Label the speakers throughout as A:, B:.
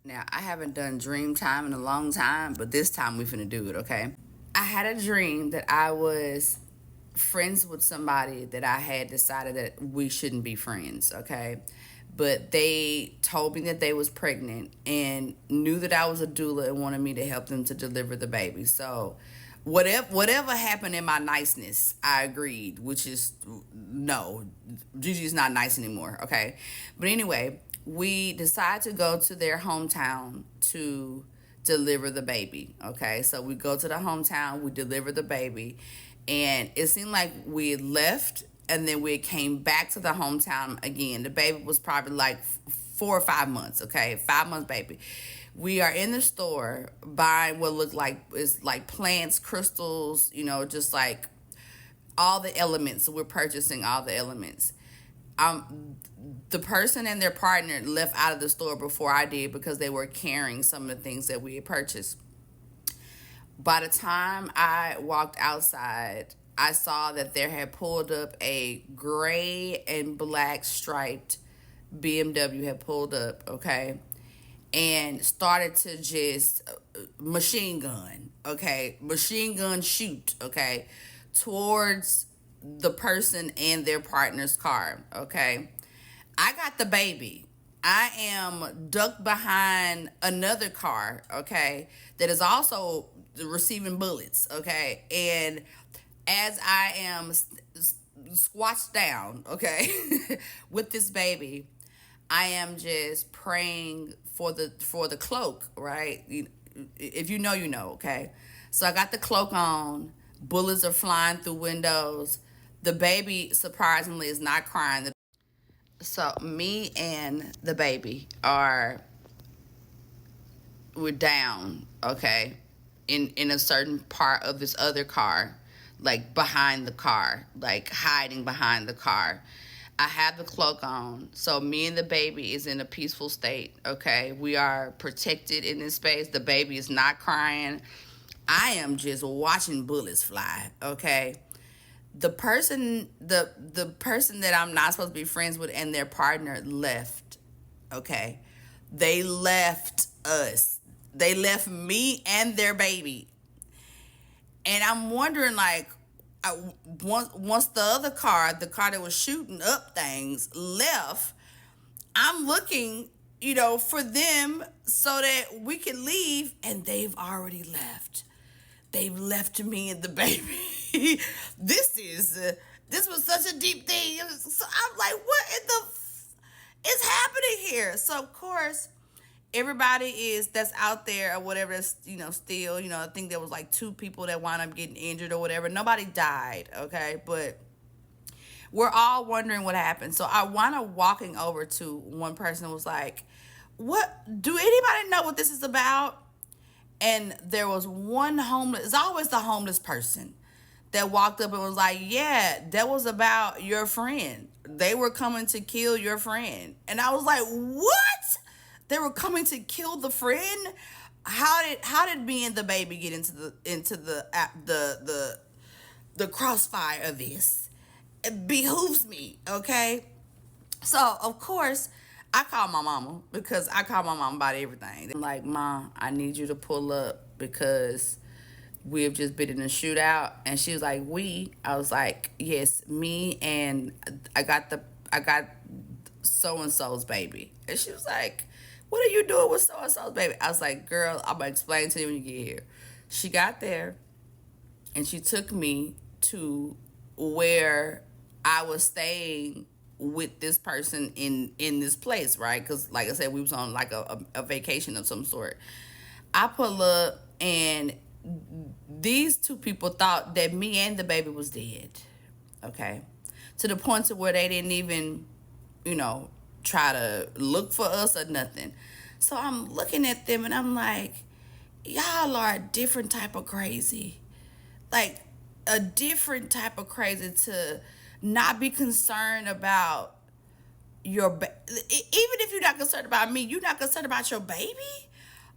A: Now, I haven't done dream time in a long time, but this time we finna do it, okay? I had a dream that I was friends with somebody that I had decided that we shouldn't be friends, okay? But they told me that they was pregnant and knew that I was a doula and wanted me to help them to deliver the baby. So whatever happened in my niceness, I agreed, which is no, Gigi's not nice anymore, okay? But anyway, we decided to go to their hometown to deliver the baby. Okay, so we go to the hometown, we deliver the baby, and it seemed like we had left and then we came back to the hometown again. The baby was probably like 4 or 5 months. Okay, 5 months baby. We are in the store buying what looked like is like plants, crystals, just like all the elements. So we're purchasing all the elements. The person and their partner left out of the store before I did because they were carrying some of the things that we had purchased. By the time I walked outside, I saw that there had pulled up a gray and black striped BMW had pulled up, okay, and started to just machine gun shoot, okay, towards the person and their partner's car, okay. I got the baby. I am ducked behind another car, okay, that is also receiving bullets, okay, and as I am squashed down, okay, with this baby, I am just praying for the cloak, right? If you know, you know, okay. So I got the cloak on. Bullets are flying through windows. The baby surprisingly is not crying. So me and the baby are we're down, okay, in a certain part of this other car, like behind the car, like hiding behind the car. I have the cloak on, so me and the baby is in a peaceful state, okay. We are protected in this space. The baby is not crying. I am just watching bullets fly, okay. The person that I'm not supposed to be friends with and their partner left, okay. They left us. They left me and their baby. And I'm wondering, like, once the other car, the car that was shooting up things, left, I'm looking, for them so that we can leave, and they've already left. They've left me and the baby. This was such a deep thing. So I'm like, what in the is happening here? So of course, everybody is that's out there or whatever is still, I think there was like two people that wound up getting injured or whatever. Nobody died, okay, but we're all wondering what happened. So I wound up walking over to one person and was like, what do anybody know what this is about? And there was one homeless, it's always the homeless person that walked up and was like, yeah, that was about your friend. They were coming to kill your friend. And I was like, what? They were coming to kill the friend? How did me and the baby get into the crossfire of this? It behooves me, okay? So of course I called my mama because I call my mom about everything. I'm like, Mom, I need you to pull up because we have just been in a shootout. And she was like, we. I was like, yes, me and I got so and so's baby. And she was like, what are you doing with so and so's baby? I was like, girl, I'm gonna explain to you when you get here. She got there and she took me to where I was staying with this person in this place, right? Because like I said, we was on like a vacation of some sort. I pull up and these two people thought that me and the baby was dead, okay, to the point to where they didn't even you know try to look for us or nothing. So I'm looking at them and I'm like, y'all are a different type of crazy, like a different type of crazy to not be concerned about even if you're not concerned about me, you're not concerned about your baby.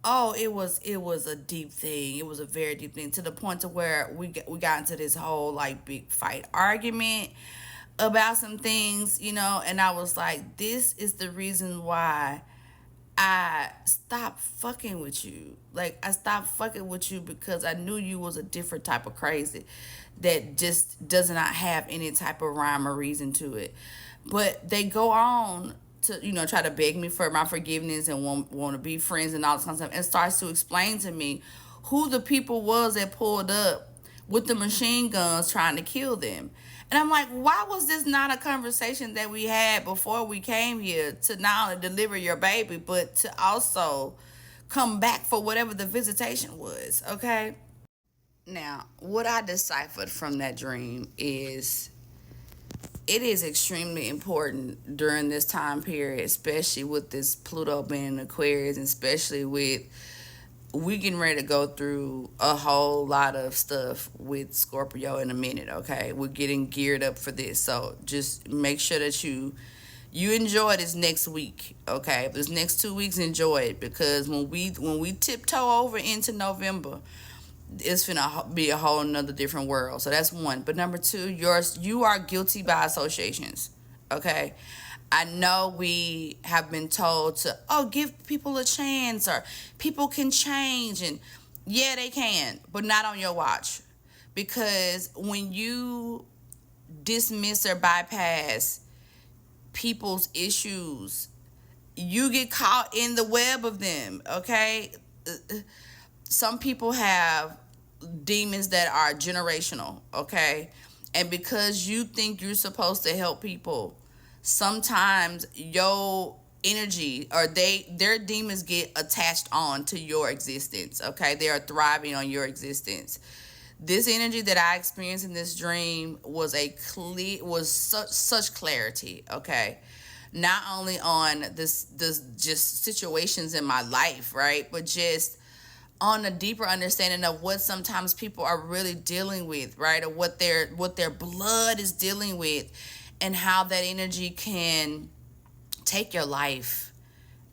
A: Oh, it was a deep thing. It was a very deep thing to the point to where we got into this whole like big fight argument about some things, and I was like, this is the reason why I stopped fucking with you. Like, I stopped fucking with you because I knew you was a different type of crazy that just does not have any type of rhyme or reason to it. But they go on to, try to beg me for my forgiveness and want to be friends and all this kind of stuff, and starts to explain to me who the people was that pulled up with the machine guns trying to kill them. And I'm like, why was this not a conversation that we had before we came here to not only deliver your baby, but to also come back for whatever the visitation was, okay? Now, what I deciphered from that dream is it is extremely important during this time period, especially with this Pluto being in Aquarius, and especially with we getting ready to go through a whole lot of stuff with Scorpio in a minute, okay? We're getting geared up for this. So just make sure that you enjoy this next week, okay? This next 2 weeks, enjoy it, because when we tiptoe over into November, it's gonna be a whole nother different world. So that's one. But number two, you are guilty by associations, okay? I know we have been told to, give people a chance, or people can change, and yeah, they can, but not on your watch. Because when you dismiss or bypass people's issues, you get caught in the web of them, okay? Some people have demons that are generational, okay? And because you think you're supposed to help people, sometimes your energy or their demons get attached on to your existence, okay? They are thriving on your existence. This energy that I experienced in this dream was such clarity, okay? Not only on this just situations in my life, right? But just on a deeper understanding of what sometimes people are really dealing with, right? Or what their blood is dealing with, and how that energy can take your life,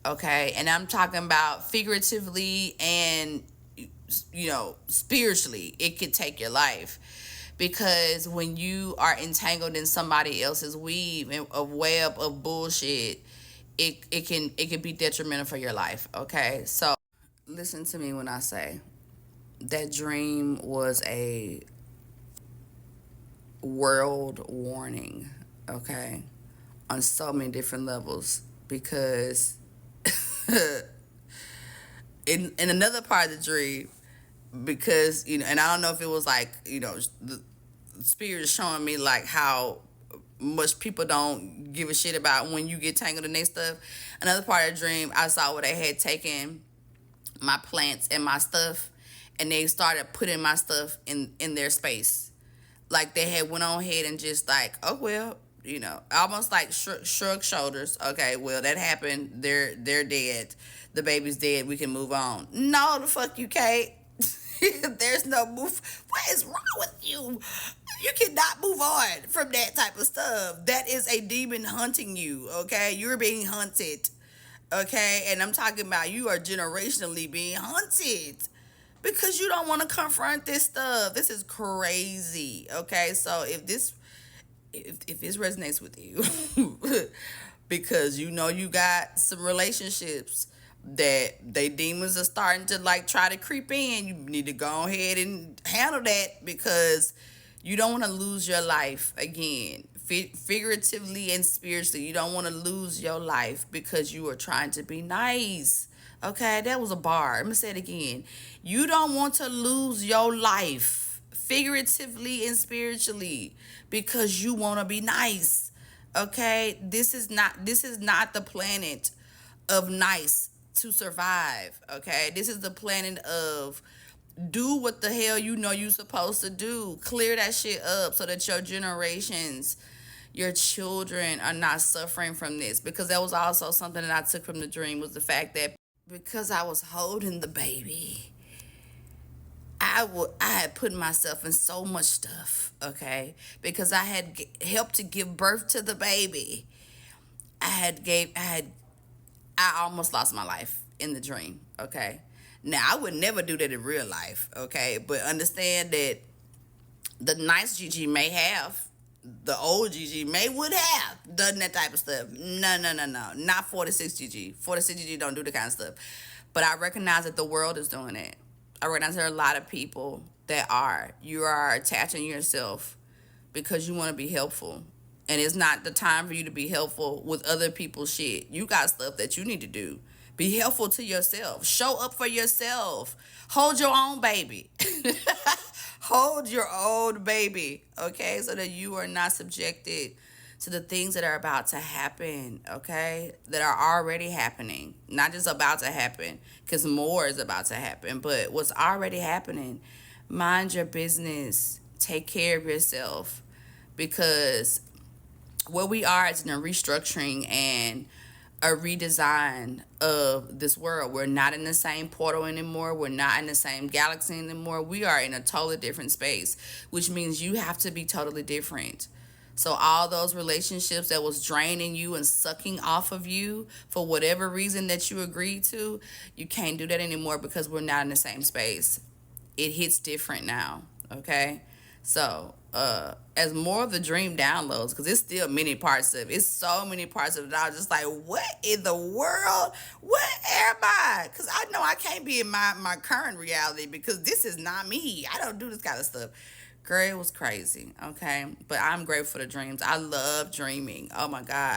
A: okay? And I'm talking about figuratively and spiritually. It could take your life, because when you are entangled in somebody else's weave and a web of bullshit, it can be detrimental for your life, okay? So listen to me when I say that dream was a world warning, okay, on so many different levels. Because in another part of the dream, because and I don't know if it was like the spirit is showing me like how much people don't give a shit about when you get tangled in their stuff. Another part of the dream, I saw where they had taken my plants and my stuff, and they started putting my stuff in their space. Like they had went on ahead and just like, oh well, almost like shrug shoulders. Okay, well that happened. They're dead. The baby's dead. We can move on. No, the fuck you can't. There's no move. What is wrong with you? You cannot move on from that type of stuff. That is a demon hunting you. Okay, you're being hunted. Okay, and I'm talking about you are generationally being hunted because you don't want to confront this stuff. This is crazy. Okay, so if this resonates with you, because you got some relationships that they demons are starting to like try to creep in, you need to go ahead and handle that, because you don't want to lose your life again. Figuratively and spiritually, you don't want to lose your life because you are trying to be nice. Okay, that was a bar. I'm gonna say it again. You don't want to lose your life figuratively and spiritually because you want to be nice. Okay, this is not the planet of nice to survive. Okay, this is the planet of do what the hell you're supposed to do. Clear that shit up so that your generations, your children are not suffering from this. Because that was also something that I took from the dream, was the fact that because I was holding the baby, I had put myself in so much stuff, okay? Because I had helped to give birth to the baby. I almost lost my life in the dream, okay? Now, I would never do that in real life, okay? But understand that the nice Gigi may have, The old Gigi may would have done that type of stuff. No, no, no, no. Not 46 Gigi. 46 Gigi don't do the kind of stuff. But I recognize that the world is doing it. I recognize there are a lot of people that are. You are attaching yourself because you want to be helpful. And it's not the time for you to be helpful with other people's shit. You got stuff that you need to do. Be helpful to yourself. Show up for yourself. Hold your own baby. Hold your own baby, okay? So that you are not subjected to the things that are about to happen, okay? That are already happening. Not just about to happen, because more is about to happen, but what's already happening. Mind your business. Take care of yourself, because where we are is in a restructuring and a redesign of this world. We're not in the same portal anymore. We're not in the same galaxy anymore. We are in a totally different space, which means you have to be totally different. So all those relationships that was draining you and sucking off of you for whatever reason that you agreed to, you can't do that anymore because we're not in the same space. It hits different now, okay? So, as more of the dream downloads, because it's still many parts of it. It's so many parts of it. I was just like, what in the world? What am I? Because I know I can't be in my current reality because this is not me. I don't do this kind of stuff. Girl, it was crazy, okay? But I'm grateful for the dreams. I love dreaming. Oh, my God.